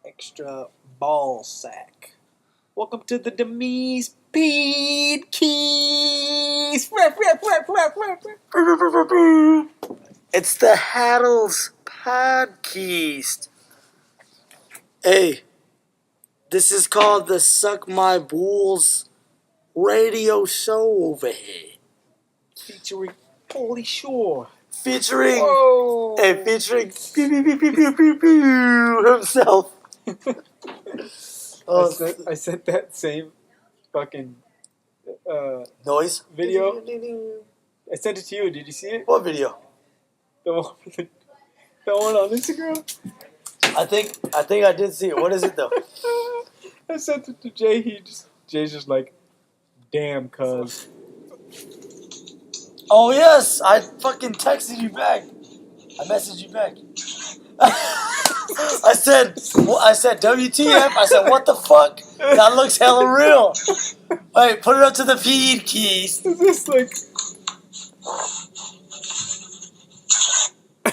extra ball sack. Welcome to the Demise Peed Keys. It's the Haddles Podcast. Hey, this is called the Suck My Bulls radio show over here. Featuring Holy Shore. Featuring, Whoa. hey, featuring himself. I sent that same fucking Noise video. I sent it to you. Did you see it? What video? The one on Instagram. I think I did see it. What is it though? I sent it to Jay. Jay's just like, damn, cuz. Oh yes, I fucking texted you back. I messaged you back. I said WTF. I said, what the fuck? That looks hella real. Wait, put it up to the feed keys. It's just like,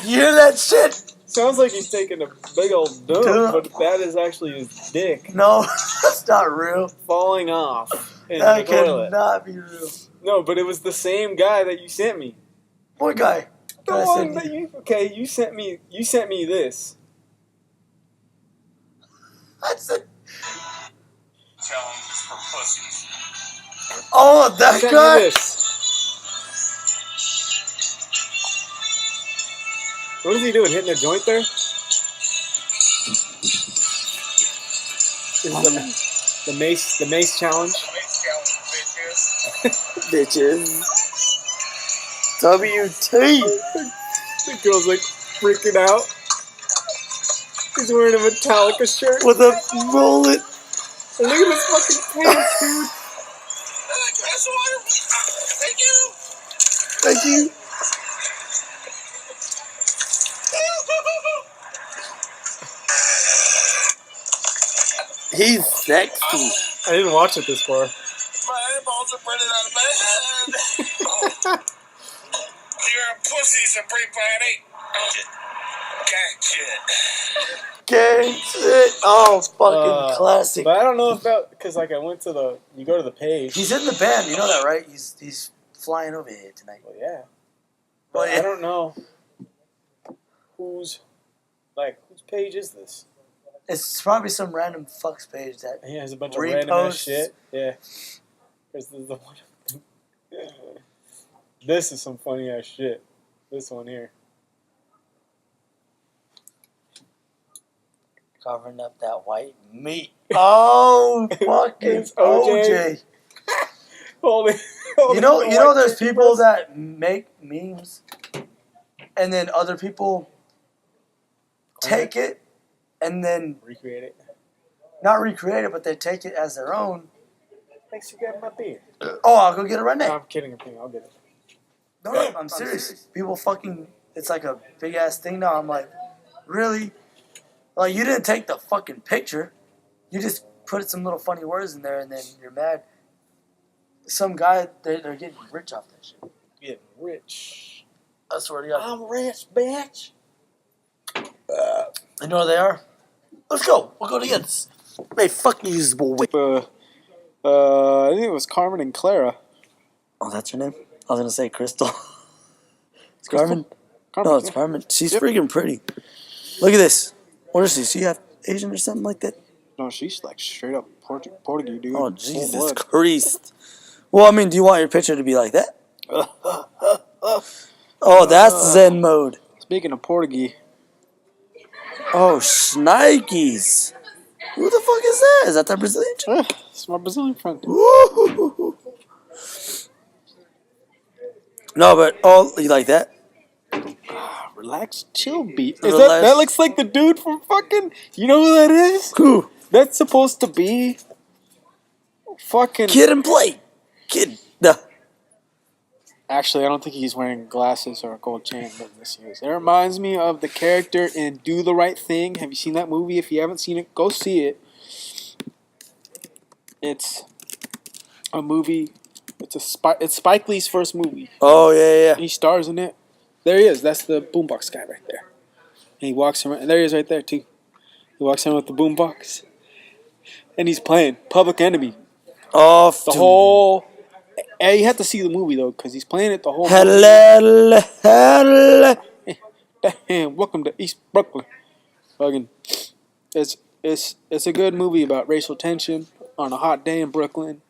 you hear that shit? sounds like he's taking a big old dump, but that is actually his dick No, that's not real. falling off in That the toilet. cannot be real. No, but it was the same guy that you sent me. What guy? The one that you sent me this. That's it. Challenges for pussies. Oh, that Sent guy? me this. What is he doing? Hitting a joint there? This is the mace challenge. Mace challenge, bitches. Bitches. WT. The girl's like freaking out. He's wearing a Metallica shirt. With a mullet. And look at his fucking pants, dude. Glass of water, please. Thank you. Thank you. He's sexy. I didn't watch it this far. My eyeballs are burning out of my head. You're a pussy, so break by an 8. Gang shit. Gang shit. Oh, fucking classic. But I don't know if that, because like I went to you go to the page. He's in the band. You know that, right? He's flying over here tonight. Well, yeah. Well, But yeah. I don't know whose page is this? It's probably some random fucks page that. He has a bunch of random ass Reposts. shit. Yeah. There's the one. This is some funny ass shit. This one here. Covering up that white meat. Oh, fucking It's OJ. OJ. Holding You know, white there's chicken people breast. that make memes, and then other people take it and then Recreate it. not recreate it, but they take it as their own. Thanks for getting my beer. Oh, I'll go get it right No, now. I'm kidding. I'll get it. No, I'm serious. People fucking, it's like a big ass thing now. I'm like, really? Like, you didn't take the fucking picture. You just put some little funny words in there, and then you're mad. Some guy, they're getting rich off that shit. Getting rich. I swear to God. I'm rich, bitch. You know where they are? Let's go. We'll go together. Hey, fuck you, boy. I think it was Carmen and Clara. Oh, that's her name? I was going to say Crystal. It's Carmen? Carmen. No, it's Carmen. She's freaking pretty. Look at this. What is she? She half Asian or something like that? No, she's like straight up Portuguese, dude. Oh, Full Jesus blood. Christ. Well, I mean, do you want your picture to be like that? Oh, that's Zen mode. Speaking of Portuguese, Oh, Shnikes. Who the fuck is that? Is that the Brazilian chick? it's my Brazilian friend. Woo! No, but, oh, you like that? Relax, chill beat. Relax. That looks like the dude from fucking. You know who that is? Who? That's supposed to be fucking. Kid and play. Kid. Duh. Actually, I don't think he's wearing glasses or a gold chain. But this is. It reminds me of the character in Do the Right Thing. Have you seen that movie? If you haven't seen it, go see it. It's a movie. It's Spike Lee's first movie. Oh, yeah. He stars in it. There he is. That's the boombox guy right there. And he walks around. And there he is right there, too. He He walks in with the boombox, and he's playing Public Enemy. Off The whole. And you have to see the movie though, because he's playing it the whole movie. Hello. Damn, welcome to East Brooklyn. Fucking, it's a good movie about racial tension on a hot day in Brooklyn,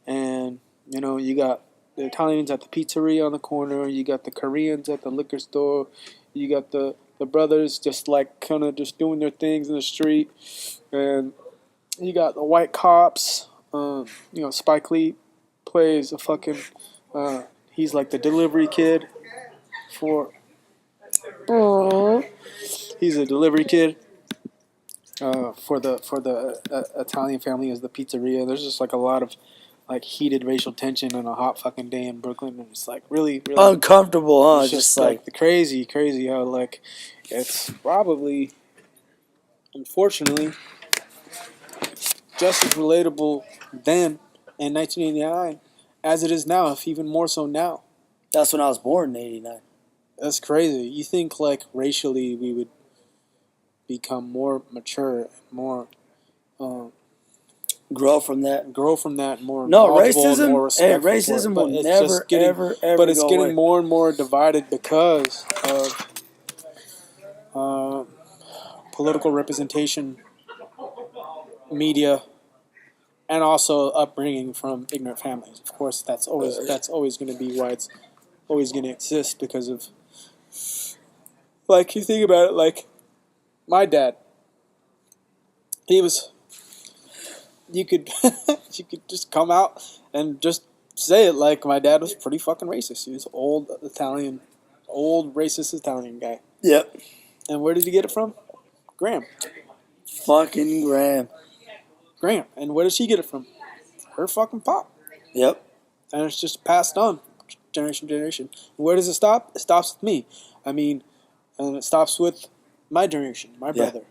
and you know you got the Italians at the pizzeria on the corner, you got the Koreans at the liquor store, you got the brothers just like kind of just doing their things in the street, and you got the white cops. You know, Spike Lee plays a fucking. He's like the delivery kid for. He's a delivery kid for the Italian family as the pizzeria. There's just like a lot of like heated racial tension on a hot fucking day in Brooklyn, and it's like really Uncomfortable, huh? It's just like the crazy how like it's probably unfortunately just as relatable then in 1989 as it is now, if even more so now. That's when I was born in '89. That's crazy. You think like racially we would become more mature and more grow from that, more racism. and more respectful racism for it. will It's never, just getting, ever but it's go getting away. more and more divided because of political representation, media, and also upbringing from ignorant families. Of course, that's always going to be why it's always going to exist, because of like you think about it, like my dad, he was. You could just come out and just say it like my dad was pretty fucking racist. He was old racist Italian guy. Yep. And where did he get it from? Graham. Fucking Graham. And where does she get it from? Her fucking pop. Yep. And it's just passed on generation to generation. And where does it stop? It stops with me. I mean, and it stops with my generation, my brother.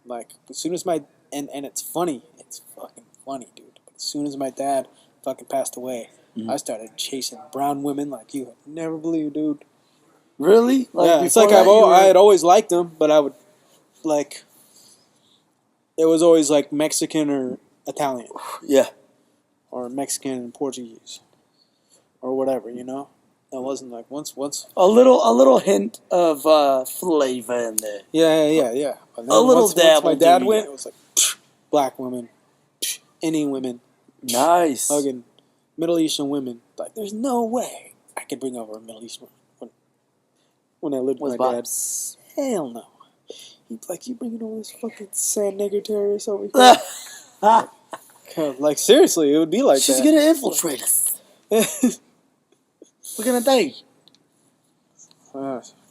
Like, as soon as my... And it's funny. It's fucking funny, dude. As soon as my dad fucking passed away, I started chasing brown women like you would never believe, dude. Really? Like, yeah, it's like I had always liked them, but I would, like... It was always like Mexican or Italian. Yeah. Or Mexican and Portuguese. Or whatever, you know? It wasn't like once a little hint of flavor in there. Yeah. But then a little dabble. Once my dad went, it was like black women, Indian women, nice, hugging Middle Eastern women. Like, there's no way I could bring over a Middle Eastern when I lived with my dad. Hell no. He'd be like, you bringing over this fucking sand nigger terrorist over here? Like, seriously, it would be like She's that. She's gonna infiltrate us. We're gonna die.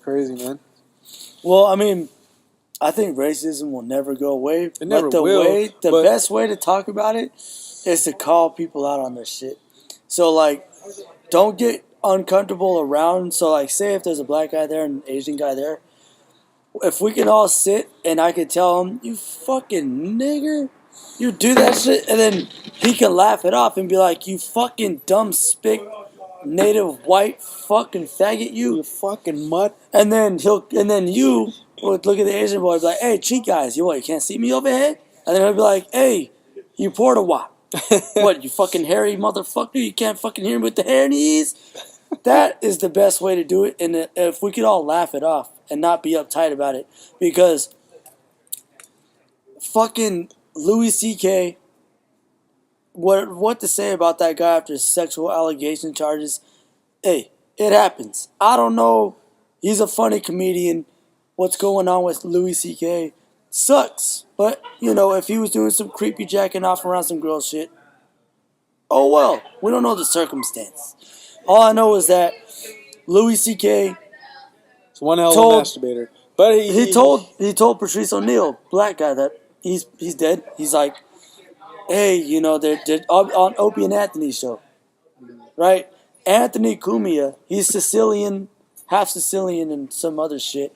Crazy, man. Well, I mean, I think racism will never go away. It never will. The best way to talk about it is to call people out on their shit. So, like, don't get uncomfortable around. So, like, say if there's a black guy there and an Asian guy there, if we can all sit and I could tell him, you fucking nigger, you do that shit, and then he can laugh it off and be like, you fucking dumb spick, native white fucking faggot, you fucking mutt. And then you would look at the Asian boy and be like, hey, cheat guys, you can't see me over here? And then he'll be like, hey, you Porta Wop. What, you fucking hairy motherfucker? You can't fucking hear me with the hair knees? That is the best way to do it. And if we could all laugh it off and not be uptight about it. Because fucking Louis C.K., what to say about that guy after sexual allegation charges? Hey, it happens. I don't know. He's a funny comedian. What's going on with Louis C.K. sucks. But, if he was doing some creepy jacking off around some girl shit, oh well. We don't know the circumstance. All I know is that Louis C.K. is one hell of a masturbator. But he told Patrice ONeal, black guy, that he's dead. He's like, hey, they're on Opie and Anthony's show, right? Anthony Cumia, he's Sicilian, half Sicilian and some other shit.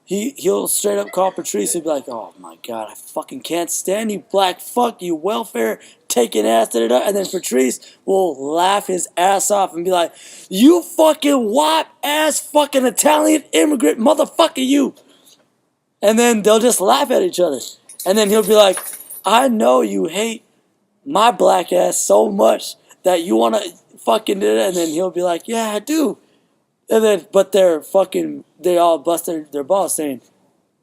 He'll straight up call Patrice. He'll be like, oh my God, I fucking can't stand you, black fuck, you welfare taking ass, da-da-da. And then Patrice will laugh his ass off and be like, you fucking wop ass fucking Italian immigrant motherfucker, you. And then they'll just laugh at each other. And then he'll be like, I know you hate my black ass so much that you want to fucking do it. And then he'll be like, yeah, I do. And then, but they all bust their balls saying,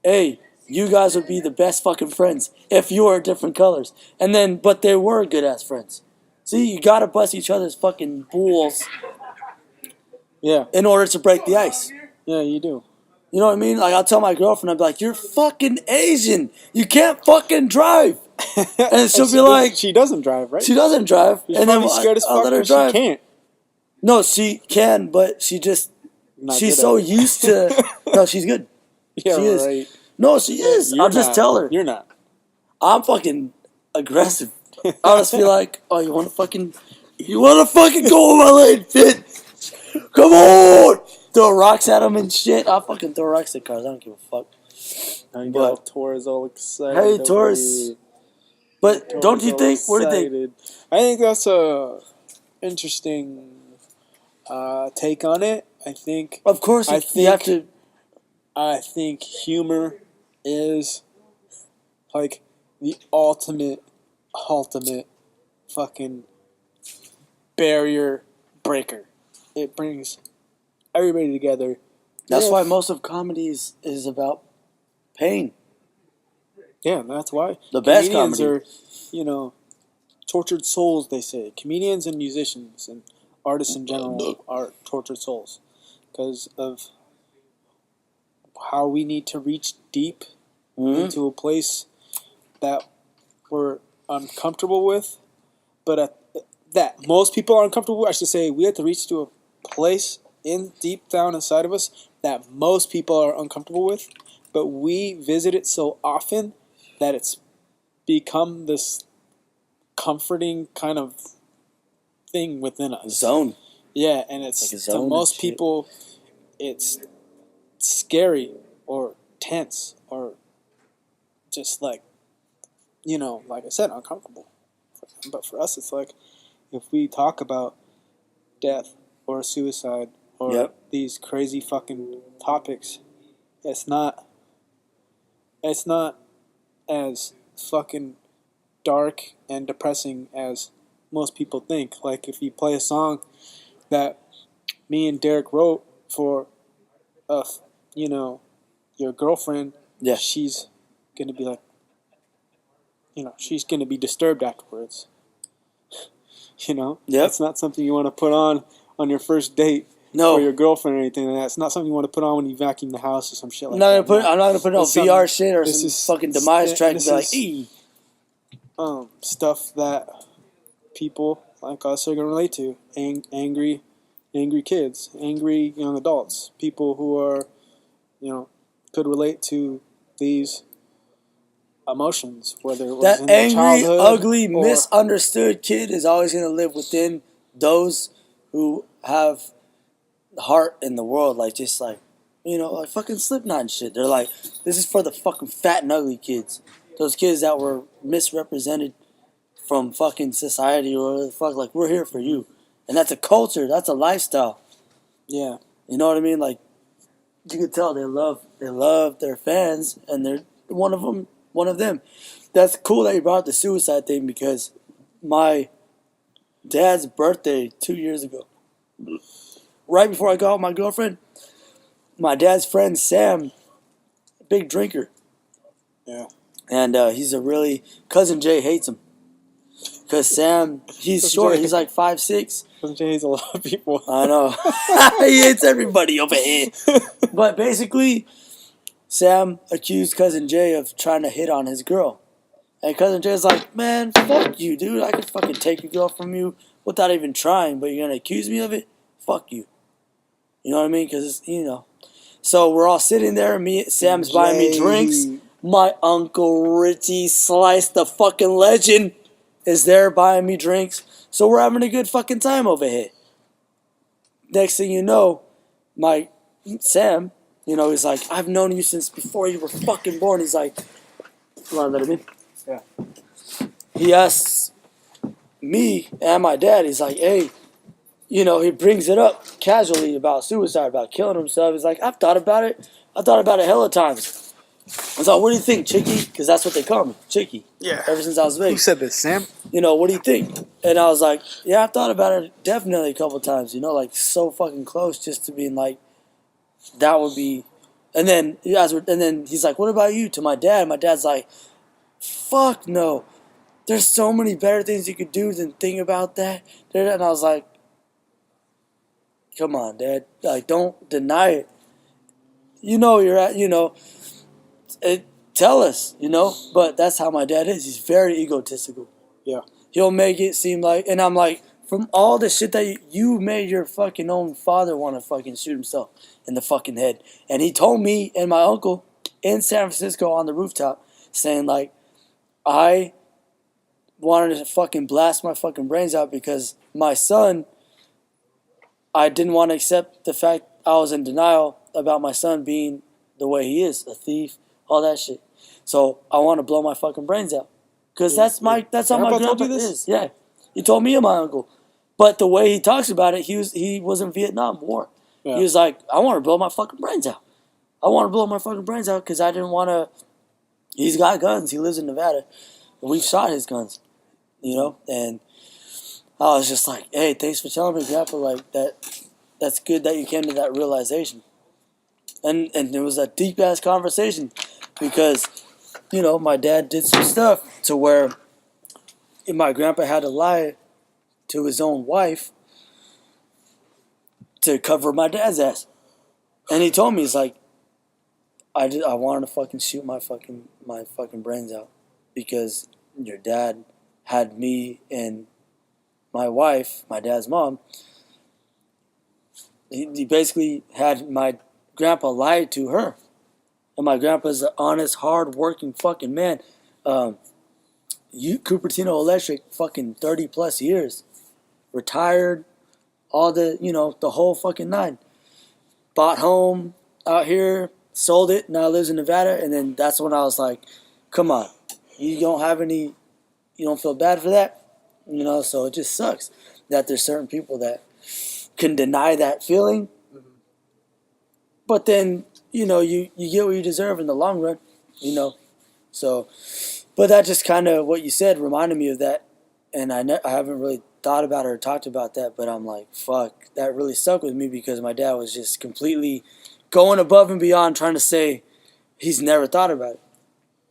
hey, you guys would be the best fucking friends if you were different colors. And then, but they were good ass friends. See, you gotta bust each other's fucking balls. Yeah. In order to break the ice. Yeah, you do. You know what I mean? Like, I'll tell my girlfriend, I'll be like, you're fucking Asian. You can't fucking drive. And she'll be like... She doesn't drive, right? She doesn't drive. She's and probably then scared as I'll fuck, let her but drive. she can't. No, she can, but she just... she's so used to... No, she's good. Yeah, she is. right. No, she is. I'll just tell her. You're not. I'm fucking aggressive. I'll just be like, oh, you want to fucking go on my lane, fit? Come on! Throw rocks at them and shit. I'll fucking throw rocks at cars. I don't give a fuck. But Taurus all excited. Hey, Taurus. But don't you think? What do you think? I think that's a interesting take on it. I think. Of course, you have to. I think humor is like the ultimate fucking barrier breaker. It brings everybody together. That's why most of comedy is about pain. Yeah, that's why. The best comedians comedy are, tortured souls, they say. Comedians and musicians and artists in general are tortured souls because of how we need to reach deep into a place that we're uncomfortable with, but that most people are uncomfortable with. I should say we have to reach to a place deep down inside of us that most people are uncomfortable with, but we visit it so often that it's become this comforting kind of thing within us. Zone. Yeah, and it's like to most people, it's scary or tense or just like, like I said, uncomfortable. But for us, it's like if we talk about death or suicide or these crazy fucking topics, it's not as fucking dark and depressing as most people think. Like if you play a song that me and Derek wrote for your girlfriend, she's gonna be like, she's gonna be disturbed afterwards. It's not something you want to put on your first date for your girlfriend or anything like that. It's not something you want to put on when you vacuum the house or some shit like that. I'm not gonna put on VR shit or some fucking Demise track and be like, eee. Stuff that people like us are gonna relate to. Angry kids, angry young adults, people who are, could relate to these emotions, whether it was that in their angry, childhood ugly, misunderstood kid is always going to live within those who have the heart in the world, like fucking Slipknot and shit. They're like, this is for the fucking fat and ugly kids, those kids that were misrepresented from fucking society or whatever the fuck. Like, we're here for you, and that's a culture, that's a lifestyle. Yeah, you know what I mean? Like, you can tell they love their fans, and they're one of them. That's cool that you brought up the suicide thing, because my dad's birthday 2 years ago, right before I got with my girlfriend, my dad's friend Sam, big drinker. Yeah. And he's Cousin Jay hates him. Because Sam, he's short, he's like 5'6". Cousin Jay hates a lot of people. I know. He hates everybody over here. But basically, Sam accused Cousin Jay of trying to hit on his girl. And Cousin Jay's like, man, fuck you, dude. I could fucking take your girl from you without even trying, but you're going to accuse me of it? Fuck you. You know what I mean? Because, So we're all sitting there. Sam's buying me drinks. My Uncle Richie Slice, the fucking legend, is there buying me drinks. So we're having a good fucking time over here. Next thing you know, my Sam... he's like, I've known you since before you were fucking born. He's like, you want to let him in? Yeah. He asks me and my dad, he's like, hey, he brings it up casually about suicide, about killing himself. He's like, I've thought about it. I thought about it hella times. was like, what do you think, Chicky? Because that's what they call me, Chicky. Yeah. Ever since I was big. Who said this, Sam? You know, what do you think? And I was like, yeah, I thought about it definitely a couple times, you know, like so fucking close just to being like, that would be. And then he's like, what about you? To my dad. My dad's like, fuck no. There's so many better things you could do than think about that. And I was like, come on, Dad. Like, don't deny it. You know you're at, you know, tell us, you know. But that's how my dad is. He's very egotistical. Yeah. He'll make it seem like, and I'm like, from all the shit that you made your fucking own father want to fucking shoot himself in the fucking head. And he told me and my uncle in San Francisco on the rooftop saying, like, I wanted to fucking blast my fucking brains out because my son, I didn't want to accept the fact I was in denial about my son being the way he is, a thief, all that shit. So I want to blow my fucking brains out. Because that's how my grandpa is. Yeah. He told me and my uncle. But the way he talks about it, he was in Vietnam War. Yeah. He was like, I want to blow my fucking brains out. I want to blow my fucking brains out because I didn't want to. He's got guns. He lives in Nevada. We've shot his guns, you know? And I was just like, hey, thanks for telling me, Grandpa, like, that's good that you came to that realization. And it was a deep-ass conversation because, you know, my dad did some stuff to where my grandpa had to lie to his own wife to cover my dad's ass. And he told me, he's like, I wanted to fucking shoot my fucking brains out because your dad had me and my wife, my dad's mom, he basically had my grandpa lie to her. And my grandpa's an honest, hard-working fucking man. Cupertino Electric, fucking 30 plus years. Retired, all the, you know, the whole fucking nine. Bought home out here, sold it, now lives in Nevada. And then that's when I was like, come on, you don't feel bad for that? You know, so it just sucks that there's certain people that can deny that feeling. Mm-hmm. But then, you know, you get what you deserve in the long run, you know. So, but that just kind of, what you said reminded me of that. And I haven't really thought about it or talked about that, but I'm like, fuck, that really stuck with me because my dad was just completely going above and beyond trying to say he's never thought about it.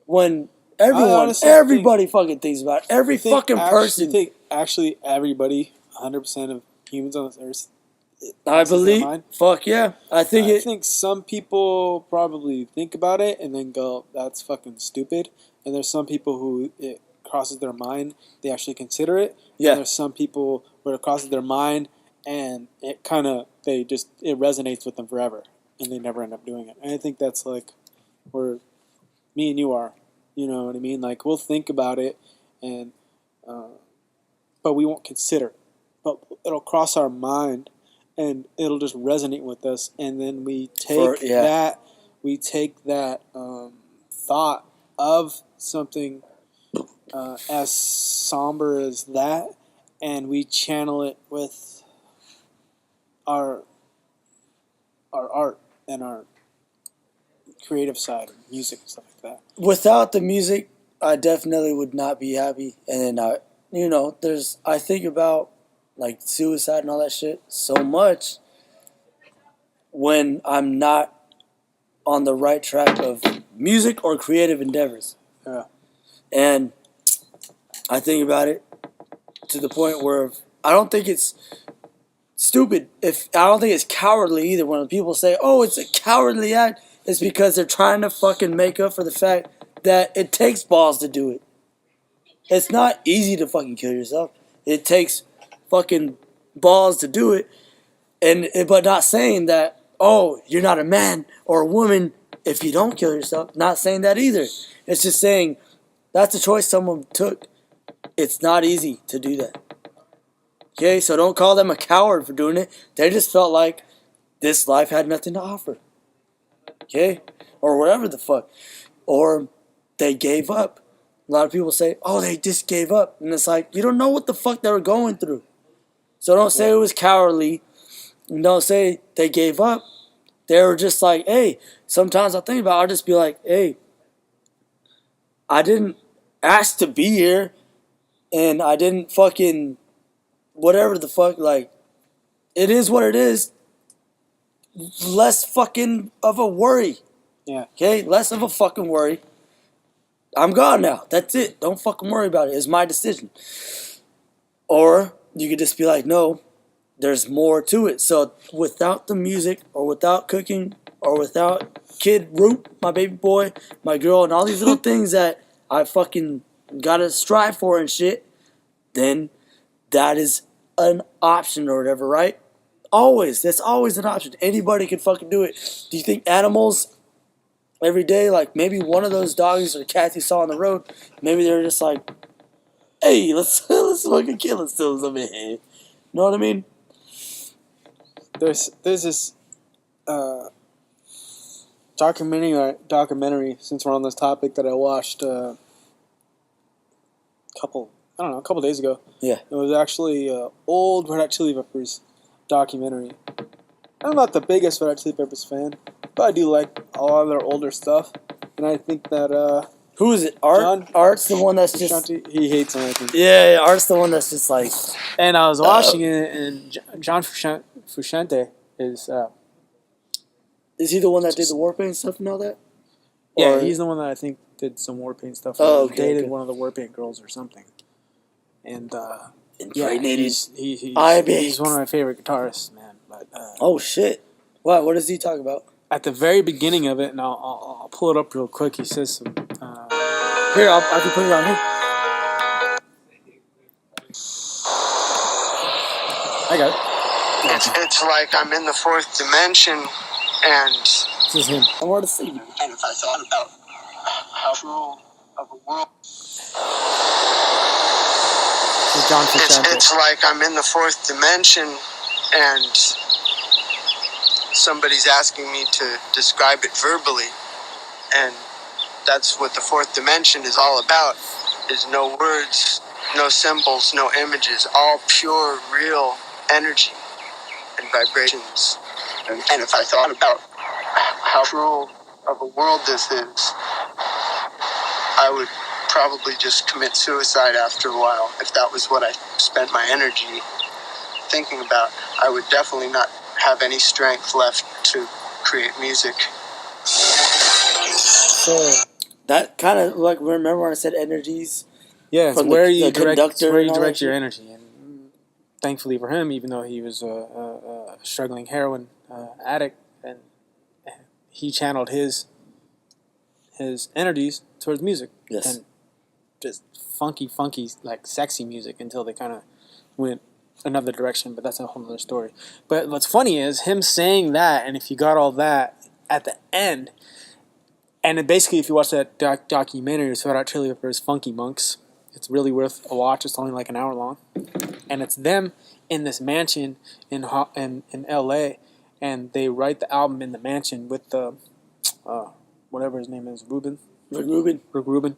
When everybody fucking thinks about it. Every fucking person. You think actually everybody, 100% of humans on this earth, I believe, fuck yeah. I think some people probably think about it and then go, that's fucking stupid. And there's some people who it crosses their mind, they actually consider it. Yeah. And there's some people where it crosses their mind and it resonates with them forever and they never end up doing it. And I think that's like where me and you are. You know what I mean? Like, we'll think about it and but we won't consider it. But it'll cross our mind and it'll just resonate with us, and then we take that thought of something as somber as that, and we channel it with our art and our creative side, music and stuff like that. Without the music, I definitely would not be happy. And then I think about like suicide and all that shit so much when I'm not on the right track of music or creative endeavors. Yeah. And I think about it to the point where I don't think it's stupid. I don't think it's cowardly either. When people say, "Oh, it's a cowardly act," it's because they're trying to fucking make up for the fact that it takes balls to do it. It's not easy to fucking kill yourself. It takes fucking balls to do it, but not saying that, oh, you're not a man or a woman if you don't kill yourself. Not saying that either. It's just saying that's a choice someone took. It's not easy to do that. Okay, so don't call them a coward for doing it. They just felt like this life had nothing to offer. Okay? Or whatever the fuck. Or they gave up. A lot of people say, oh, they just gave up. And it's like, you don't know what the fuck they were going through. So don't say it was cowardly. And don't say they gave up. They were just like, hey, sometimes I'll just be like, hey, I didn't ask to be here, and I didn't fucking whatever the fuck. Like, it is what it is. Less fucking of a worry. Yeah. Okay, less of a fucking worry. I'm gone now. That's it. Don't fucking worry about it. It's my decision. Or you could just be like, no, there's more to it. So without the music, or without cooking, or without Kid Root, my baby boy, my girl, and all these little things that I fucking gotta strive for and shit, then that is an option or whatever, right? Always. That's always an option. Anybody can fucking do it. Do you think animals every day, like maybe one of those dogs or cats you saw on the road, maybe they're just like, hey, let's fucking kill it still over here. You know what I mean? There's this documentary, since we're on this topic, that I watched a couple days ago. Yeah. It was actually old Red Hot Chili Peppers documentary. I'm not the biggest Red Hot Chili Peppers fan, but I do like a lot of their older stuff. And I think that who is it? Art? John Art's the one that's just... he hates him, I think. Yeah, Art's the one that's just like... And I was watching it, and John Frusciante is... is he the one that did the Warpaint stuff and all that? Yeah, Or- he's the one that I think did some Warpaint stuff. Oh, He okay, dated okay. one of the Warpaint girls or something. And yeah, Impregnated. he's one of my favorite guitarists, man. But Oh, shit. Wow, what does he talk about? at the very beginning of it, and I'll pull it up real quick. He says some. Here, I can put it on here. I got it. It's like I'm in the fourth dimension, and This is him. I want to see. and if I thought about how cruel of a world, This is John Frusciante. it's like I'm in the fourth dimension, and somebody's asking me to describe it verbally, and that's what the fourth dimension is all about. Is no words, no symbols, no images, all pure, real energy and vibrations. And if I thought about how cruel of a world this is, I would probably just commit suicide after a while. If that was what I spent my energy thinking about, I would definitely not have any strength left to create music. So, that kind of, like, remember when I said energies? Yeah, it's from where the you direct, conductor where you and all direct that your shit? energy. And thankfully for him, even though he was a struggling heroin addict, and he channeled his energies towards music. Yes. And just funky, like sexy music until they kind of went another direction. But that's a whole other story. But what's funny is him saying that, and if you got all that at the end, and it basically, if you watch that documentary, it's about Chili Peppers' Funky Monks. It's really worth a watch. It's only like an hour long, and it's them in this mansion in L.A. and they write the album in the mansion with the whatever his name is, Rick Rick Rubin,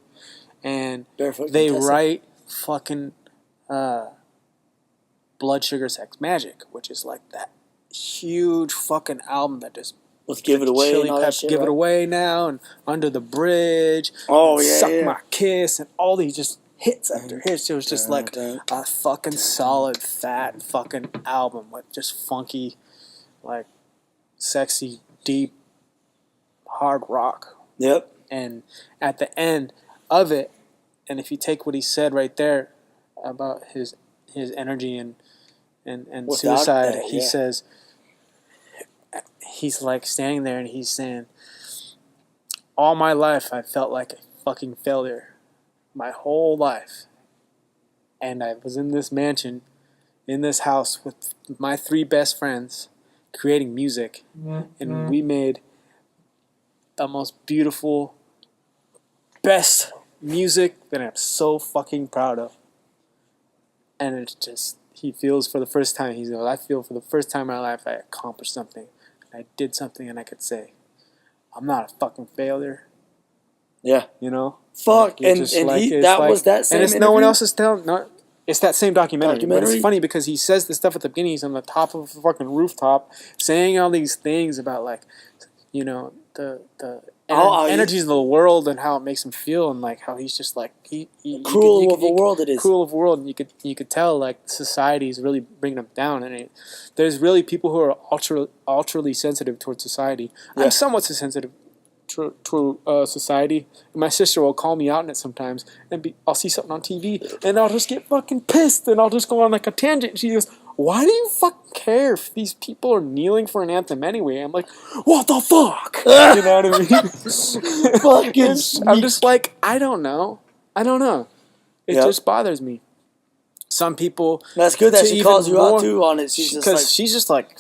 and Barefoot they Contessa. write fucking Blood Sugar Sex Magik, which is like that huge fucking album that just Let's give it away Chili and all that Peppers, shit, Give It right? Away Now, and Under the Bridge, Oh, and yeah, Suck yeah. My Kiss, and all these just hits after hits. It was just like a fucking solid, fat fucking album with just funky, like sexy, deep, hard rock. Yep. And at the end of it, and if you take what he said right there about his energy and Without suicide, that, he yeah. says, he's like standing there and he's saying, all my life I felt like a fucking failure. My whole life. And I was in this mansion, in this house with my 3 best friends, creating music. And we made the most beautiful, best music that I'm so fucking proud of. And it's just, he feels for the first time, he's like, I feel for the first time in my life I accomplished something. I did something and I could say, I'm not a fucking failure. Yeah. You know? Fuck. You're And just that it's was that same and it's no one interview? else's telling. No, it's that same documentary. But Documentary? it's funny because he says this stuff at the beginning. He's on the top of a fucking rooftop saying all these things about, like, you know, the energies of the world and how it makes him feel, and like how he's just like cruel of a world it is. Cruel of a world, and you could tell like society is really bringing him down, and there's really people who are ultraly sensitive towards society. Yeah. I'm somewhat sensitive to society. My sister will call me out on it sometimes, and I'll see something on TV, and I'll just get fucking pissed, and I'll just go on like a tangent. And she goes, "Why do you fucking care if these people are kneeling for an anthem anyway?" I'm like, "What the fuck?" You know what I mean? Fucking. I'm just like, I don't know. It just bothers me. Some people. That's good that she calls you out too on it. She's just like.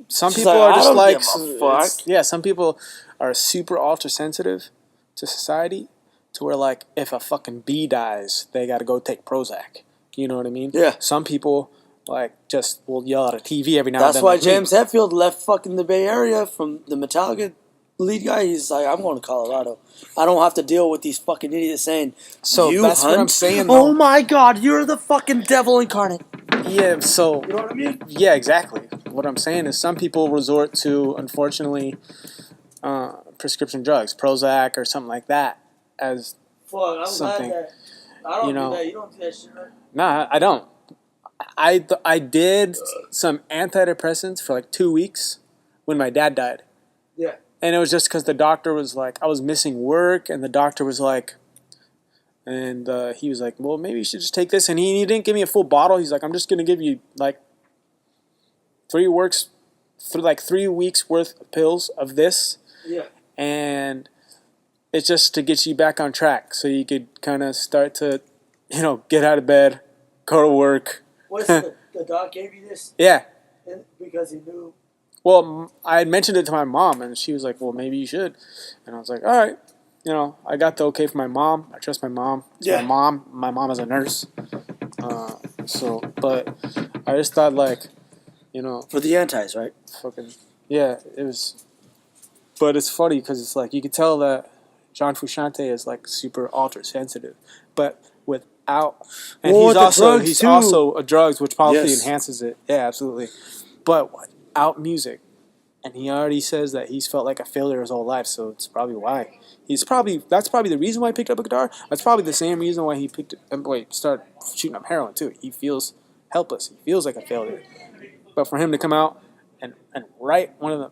Some people are just like. Yeah, some people are super ultra sensitive to society, to where like if a fucking bee dies, they got to go take Prozac. You know what I mean? Yeah. Some people like just will yell at a TV every now and then. That's why James Hetfield left fucking the Bay Area from the Metallica lead guy. He's like, I'm going to Colorado. I don't have to deal with these fucking idiots saying, so you that's hunt? what I'm saying, though. Oh my God, you're the fucking devil incarnate. Yeah, so... You know what I mean? Yeah, exactly. What I'm saying is some people resort to, unfortunately, prescription drugs, Prozac or something like that, as something. I don't do that. You don't do that shit, right? Nah, I don't. I did some antidepressants for like 2 weeks when my dad died. Yeah. And it was just because the doctor was like, I was missing work, and the doctor was like, and he was like, well, maybe you should just take this. And he didn't give me a full bottle. He's like, I'm just going to give you like 3 weeks worth of pills of this. Yeah. And it's just to get you back on track so you could kind of start to, get out of bed, go to work. What's the doc gave you this? Yeah. Because he knew. Well, I had mentioned it to my mom, and she was like, well, maybe you should. And I was like, all right. I got the okay from my mom. I trust my mom. It's my mom is a nurse. But I just thought, like, for the antis, right? Fucking, yeah, it was. But it's funny because it's like, you could tell that John Frusciante is, like, super ultra sensitive. But without. And he's also a drugs, which probably enhances it. Yeah, absolutely. But without music. And he already says that he's felt like a failure his whole life, so it's probably why. That's probably the reason why he picked up a guitar. That's probably the same reason why he started shooting up heroin too. He feels helpless. He feels like a failure. But for him to come out and write one of the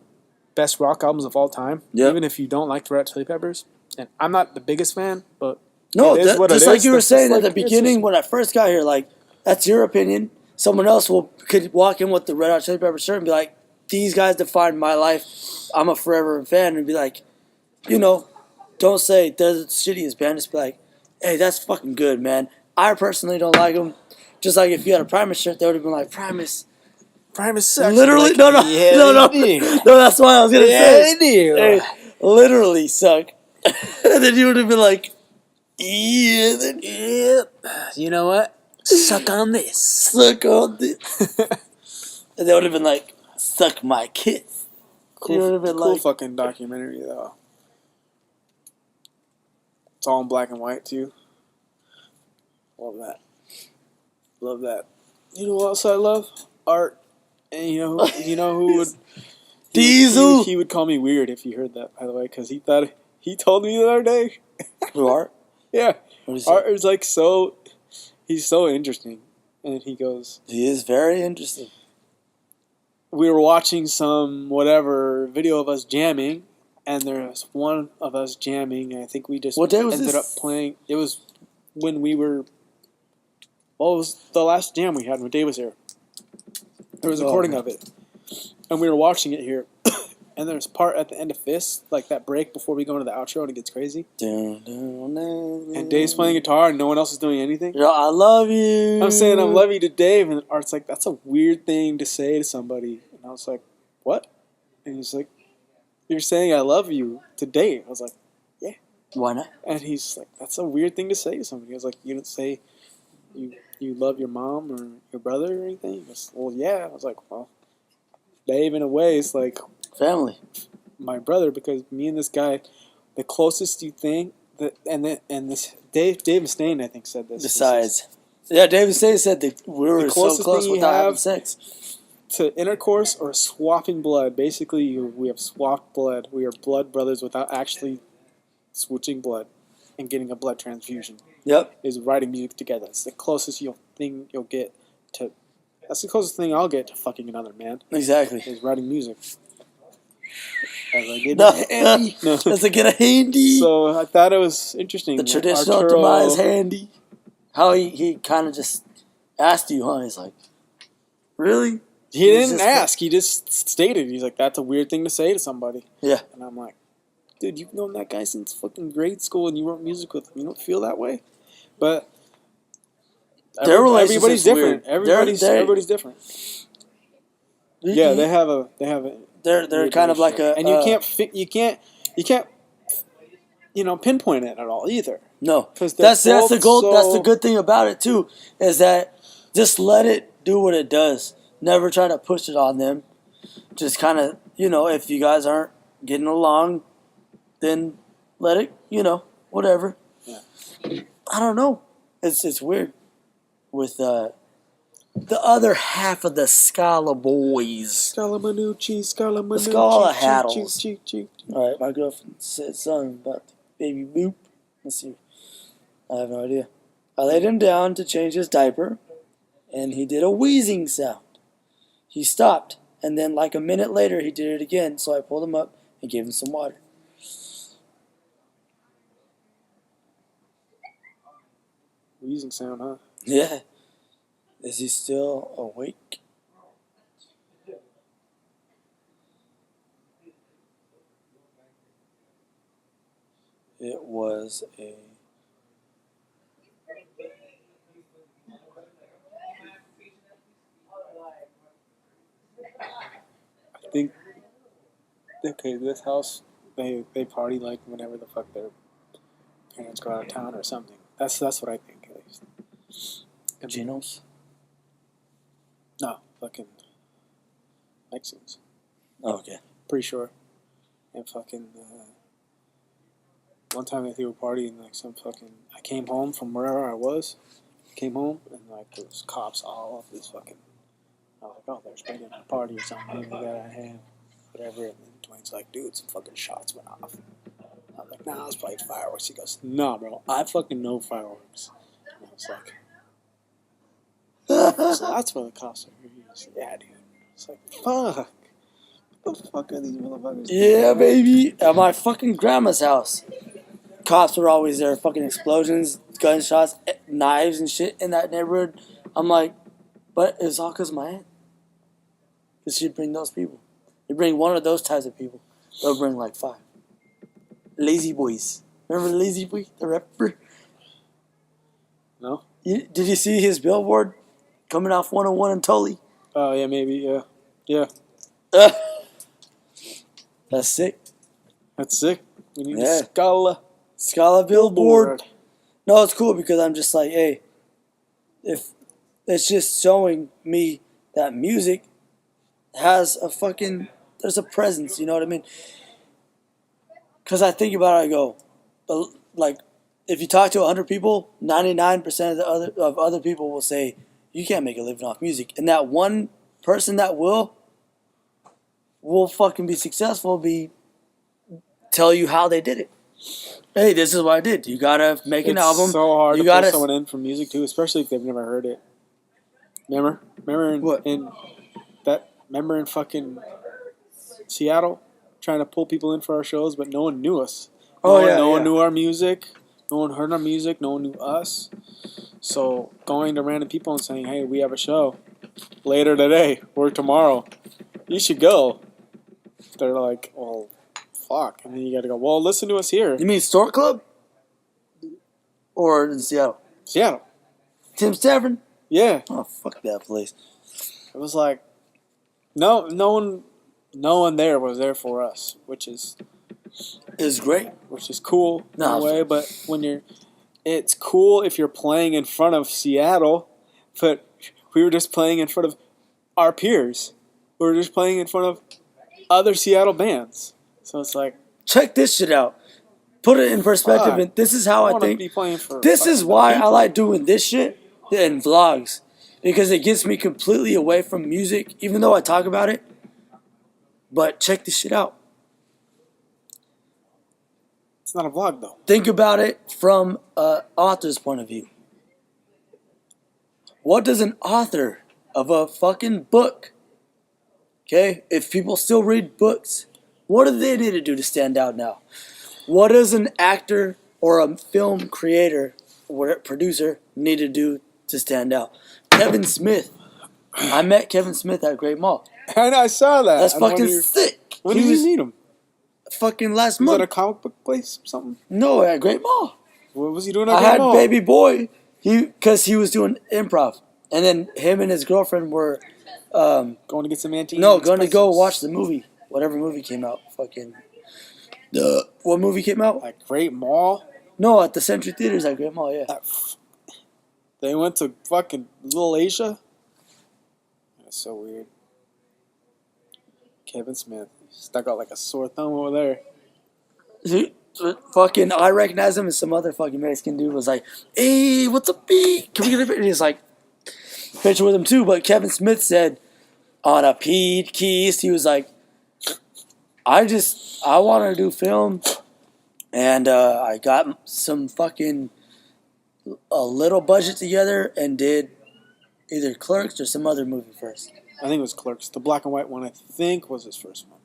best rock albums of all time, even if you don't like the Red Hot Chili Peppers, and I'm not the biggest fan, but just like you were saying at the beginning when I first got here, like, that's your opinion. Someone else could walk in with the Red Hot Chili Peppers shirt and be like, these guys define my life. I'm a forever fan, and be like, don't say they're the shittiest band. Just be like, hey, that's fucking good, man. I personally don't like them. Just like if you had a Primus shirt, they would have been like, Primus sucks. Literally, no. That's why I was gonna say. They do. They literally suck. And then you would have been like, yeah. You know what? Suck on this. And they would have been like, suck my kiss. Cool fucking documentary though. It's all in black and white too. Love that. You know what else I love? Art. And you know who would Diesel. He would call me weird if he heard that, by the way, because he told me the other day. Who, Art? Yeah. Art is like he's so interesting. And he goes, he is very interesting. We were watching some video of us jamming, and there was one of us jamming, and I think we just ended up playing. It was when we were. Well, it was the last jam we had when Dave was here. There was a recording of it, and we were watching it here. And there's a part at the end of Fist, like that break before we go into the outro, and it gets crazy. And Dave's playing guitar, and no one else is doing anything. Yeah, I love you. I'm saying I love you to Dave, and Art's like, that's a weird thing to say to somebody. And I was like, what? And he's like, you're saying I love you to Dave. I was like, yeah. Why not? And he's like, that's a weird thing to say to somebody. I was like, you don't say you love your mom or your brother or anything? He goes, well, yeah. I was like, well, Dave, in a way, is like family. My brother, because me and this guy, the closest you think that, and this Dave Mustaine, I think, said this. Besides, Dave Mustaine said that we were so close without having sex. to intercourse or swapping blood. Basically, we have swapped blood. We are blood brothers without actually switching blood and getting a blood transfusion. Yep. Is writing music together. It's the closest thing you'll get to. That's the closest thing I'll get to fucking another man. Exactly. Is writing music. As I get handy. No. As I get a handy. So I thought it was interesting. The traditional Demise handy. How he kind of just asked you, huh? He's like, really? He didn't ask. He just stated. He's like, that's a weird thing to say to somebody. Yeah. And I'm like, dude, you've known that guy since fucking grade school and you wrote music with him. You don't feel that way? But everybody's different. Everybody's different. Yeah, they have a. They're kind of like a. And you can't pinpoint it at all either. No, that's the goal. That's the good thing about it too, is that just let it do what it does. Never try to push it on them. Just kind of, if you guys aren't getting along, then let it, whatever. Yeah. I don't know. It's weird with the other half of the Scala boys. Scala Haddles. All right, my girlfriend said something about the baby boop. Let's see. I have no idea. I laid him down to change his diaper, and he did a wheezing sound. He stopped, and then like a minute later, he did it again, so I pulled him up and gave him some water. Wheezing sound, huh? Yeah. Is he still awake? It was a... I think, okay, this house, they party like whenever the fuck their parents go out of town or something. That's what I think, at least. Geno's? No, fucking Mexicans. Oh, okay. Pretty sure. And fucking, one time they threw a party and like some fucking, I came home from wherever I was, came home and like there was cops all over this fucking, I was like, oh, they're spreading a party or something, maybe they got out of hand, whatever, and then Dwayne's like, dude, some fucking shots went off. I was like, nah, it's probably fireworks. He goes, nah, bro, I fucking know fireworks. And I was like, so that's where the cops are. Yeah, dude. It's like, fuck. What the fuck are these motherfuckers doing? Yeah, baby. At my fucking grandma's house, cops were always there. Fucking explosions, gunshots, knives and shit in that neighborhood. I'm like, but it was all because of my aunt. Because she'd bring those people. You bring one of those types of people, they'll bring like 5. Lazy Boys. Remember Lazy Boy, the rapper? No? Did you see his billboard coming off 101 in Tully? Oh, yeah, maybe, yeah. Yeah. That's sick. That's sick. We need a Scala billboard. No, it's cool because I'm just like, hey, if it's just showing me that music has there's a presence, you know what I mean? Because I think about it, I go, like, if you talk to 100 people, 99% of other people will say, you can't make a living off music. And that one person that will fucking be successful, tell you how they did it. Hey, this is what I did. You gotta make an album. It's so hard to pull someone in for music too, especially if they've never heard it. Remember in fucking Seattle, trying to pull people in for our shows, but no one knew us. No one knew our music. No one heard our music. No one knew us. So going to random people and saying, hey, we have a show later today or tomorrow. You should go. They're like, well, fuck. And then you got to go, well, listen to us here. You mean Stork Club? Or in Seattle? Seattle. Tim's Tavern? Yeah. Oh, fuck that place. It was like, no one there was there for us, which is great. Which is cool in a way, but it's cool if you're playing in front of Seattle, but we were just playing in front of our peers. We were just playing in front of other Seattle bands. So it's like, check this shit out. Put it in perspective, and this is how I think. Be playing for this is why people. I like doing this shit and vlogs. because it gets me completely away from music, even though I talk about it. But check this shit out. It's not a vlog, though. Think about it from an author's point of view. What does an author of a fucking book, okay, if people still read books, what do they need to do to stand out now? What does an actor or a film creator or producer need to do to stand out? Kevin Smith. I met Kevin Smith at Great Mall. I know, I saw that. That's fucking sick. When did you meet him? Fucking last Was month. at a comic book place or something? No, at Great Mall. What was he doing at I Great had Mall? Baby Boy, because he was doing improv. And then him and his girlfriend were... Going to get some antiques? No, going to go watch the movie. Whatever movie came out. Fucking... What movie came out? At Great Mall? No, at the Century Theaters at Great Mall, yeah. They went to fucking Little Asia? That's so weird. Kevin Smith. Stuck out like a sore thumb over there. Fucking, I recognize him, and some other fucking Mexican dude was like, "Hey, what's up, B? Can we get a picture?" And he's like, picture with him too. But Kevin Smith said on a Pete Keys, he was like, I want to do film, and I got some fucking a little budget together and did either Clerks or some other movie first. I think it was Clerks. The black and white one, I think, was his first one.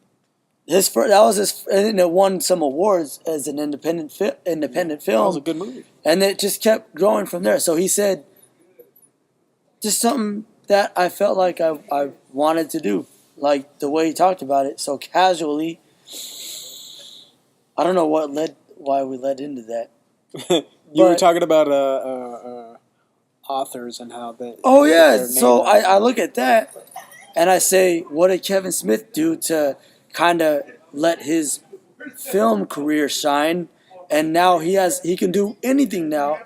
That was his, and it won some awards as an independent film. That was a good movie. And it just kept growing from there. So he said, just something that I felt like I wanted to do, like the way he talked about it, so casually. I don't know why we led into that. You were talking about authors and how they. Oh yeah, so I look at that and I say, what did Kevin Smith do to kind of let his film career shine? And now he can do anything now,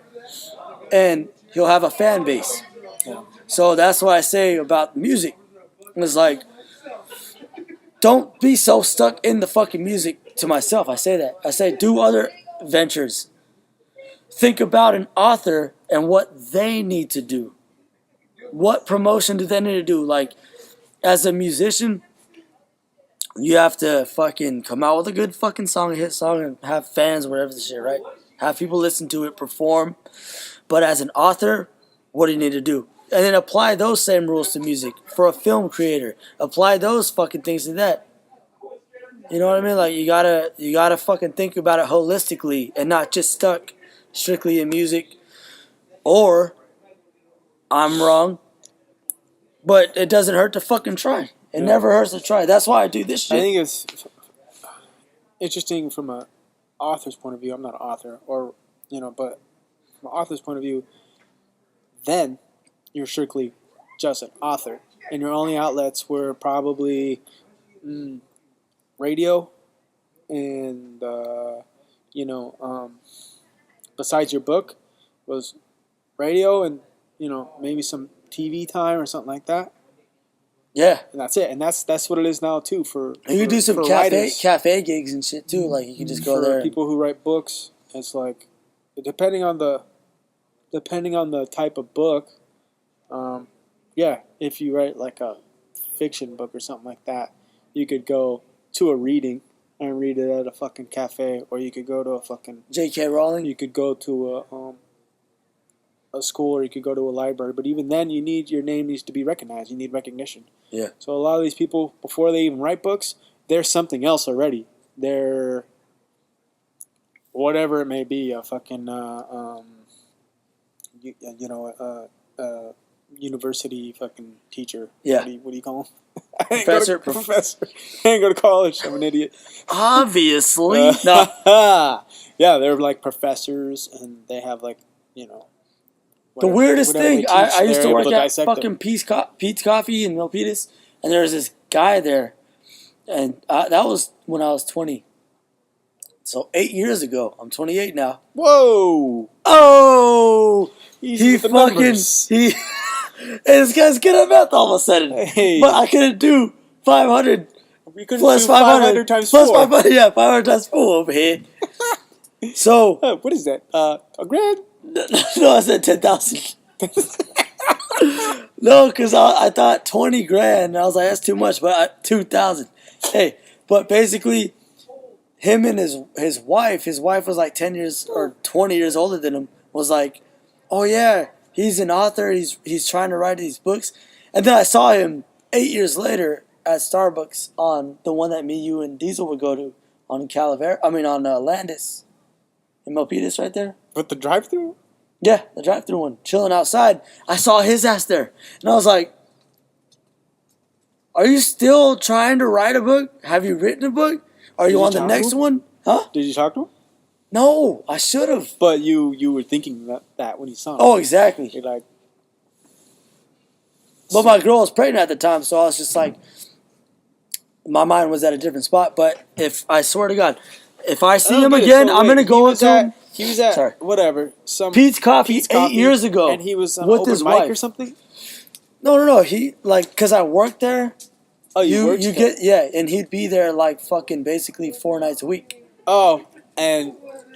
and he'll have a fan base. Yeah. So that's what I say about music. It's like, don't be so stuck in the fucking music. To myself, I say that. I say, do other ventures. Think about an author and what they need to do. What promotion do they need to do? Like, as a musician, you have to fucking come out with a good fucking song, a hit song, and have fans, whatever the shit, right? Have people listen to it, perform. But as an author, what do you need to do? And then apply those same rules to music. For a film creator, apply those fucking things to that. You know what I mean? Like, you gotta fucking think about it holistically and not just stuck strictly in music. Or I'm wrong, but it doesn't hurt to fucking try. It never hurts to try. That's why I do this shit. I think it's interesting from an author's point of view. I'm not an author, but from an author's point of view, then you're strictly just an author, and your only outlets were probably radio, and besides your book, was radio and maybe some TV time or something like that. Yeah, and that's it. And that's what it is now too. You do some cafe gigs and shit too. Like, you can just go there. For people who write books, it's like depending on the type of book. If you write like a fiction book or something like that, you could go to a reading and read it at a fucking cafe, or you could go to a fucking J.K. Rowling. You could go to a school, or you could go to a library. But even then, your name needs to be recognized. You need recognition. Yeah. So a lot of these people, before they even write books, they're something else already. They're whatever it may be, a fucking university fucking teacher. Yeah. What do you call them? Professor. Professor. I ain't go to college. I'm an idiot. Obviously. No. Yeah, they're like professors, and they have like, the weirdest thing, I used to work at fucking Pete's Pete's Coffee in Milpitas, and there was this guy there, and that was when I was 20. So 8 years ago. I'm 28 now. Whoa! Oh! He fucking... And this guy's good at math all of a sudden. Hey. But I couldn't do 500 We couldn't plus do 500 times plus 4. 500. Yeah, 500 times 4 over here. So... what is that? A grand? No, I said 10,000. No, because I thought 20 grand. And I was like, that's too much, but 2,000. Hey, but basically, him and his wife was like 10 years or 20 years older than him, was like, oh yeah, he's an author. He's trying to write these books. And then I saw him 8 years later at Starbucks on the one that me, you, and Diesel would go to on on Landis. In Milpitas right there. With the drive-thru? Yeah, the drive-thru one. Chilling outside. I saw his ass there. And I was like, are you still trying to write a book? Have you written a book? Are you on the next one? Huh? Did you talk to him? No, I should have. But you were thinking that when you saw him. Oh, exactly. You're like... But my girl was pregnant at the time, so I was just like, my mind was at a different spot. But I swear to God, if I see him again, I'm going to go up to him. He was at, whatever, some... Pete's Coffee 8 years ago. And he was on with open his mic wife or something? No. He, like, because I worked there. Oh, you worked there? Yeah, and he'd be there, like, fucking basically 4 nights a week. Oh, and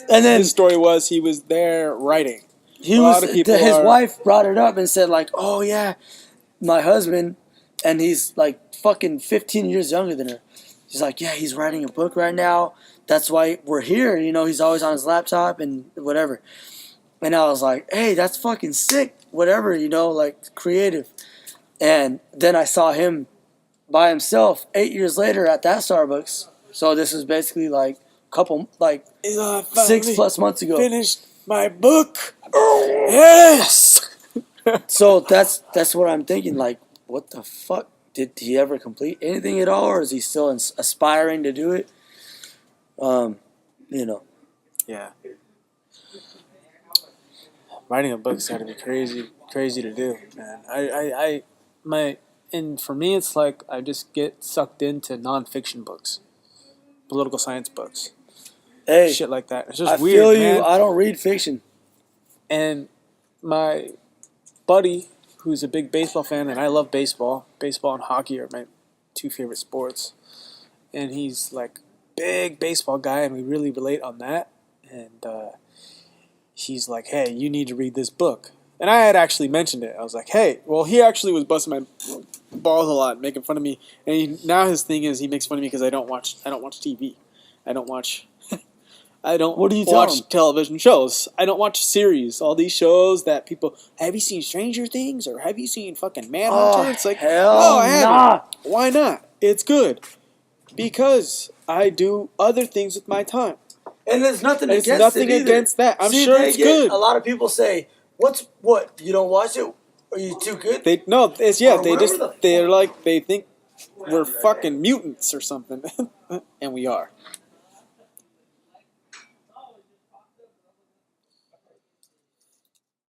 then his story was he was there writing. His wife brought it up and said, like, oh, yeah, my husband, and he's, like, fucking 15 years younger than her. She's like, yeah, he's writing a book right now. That's why we're here. You know, he's always on his laptop and whatever. And I was like, hey, that's fucking sick. Whatever, you know, like, creative. And then I saw him by himself 8 years later at that Starbucks. So this is basically, like, couple, like, 6+ months ago. Finished my book. Oh, yes. So that's what I'm thinking. Like, what the fuck? Did he ever complete anything at all, or is he still aspiring to do it? You know. Yeah. Writing a book's got to be crazy to do, man. And for me, it's like I just get sucked into nonfiction books, political science books, shit like that. It's just weird, feel you. man. I don't read fiction. And my buddy, who's a big baseball fan, and I love baseball. Baseball and hockey are my 2 favorite sports. And he's like big baseball guy, and we really relate on that. And he's like, hey, you need to read this book. And I had actually mentioned it. I was like, hey, well, he actually was busting my balls a lot, making fun of me. And now his thing is he makes fun of me because I don't watch TV. I don't watch television shows. I don't watch series. All these shows that people, have you seen Stranger Things or have you seen fucking Manhunter? It's like, hell I haven't. Nah. Why not? It's good. Because I do other things with my time. And there's nothing There's against nothing it either. against that. I'm sure it's good. A lot of people say, what? You don't watch it? Are you too good? They think we're fucking mutants or something. And we are.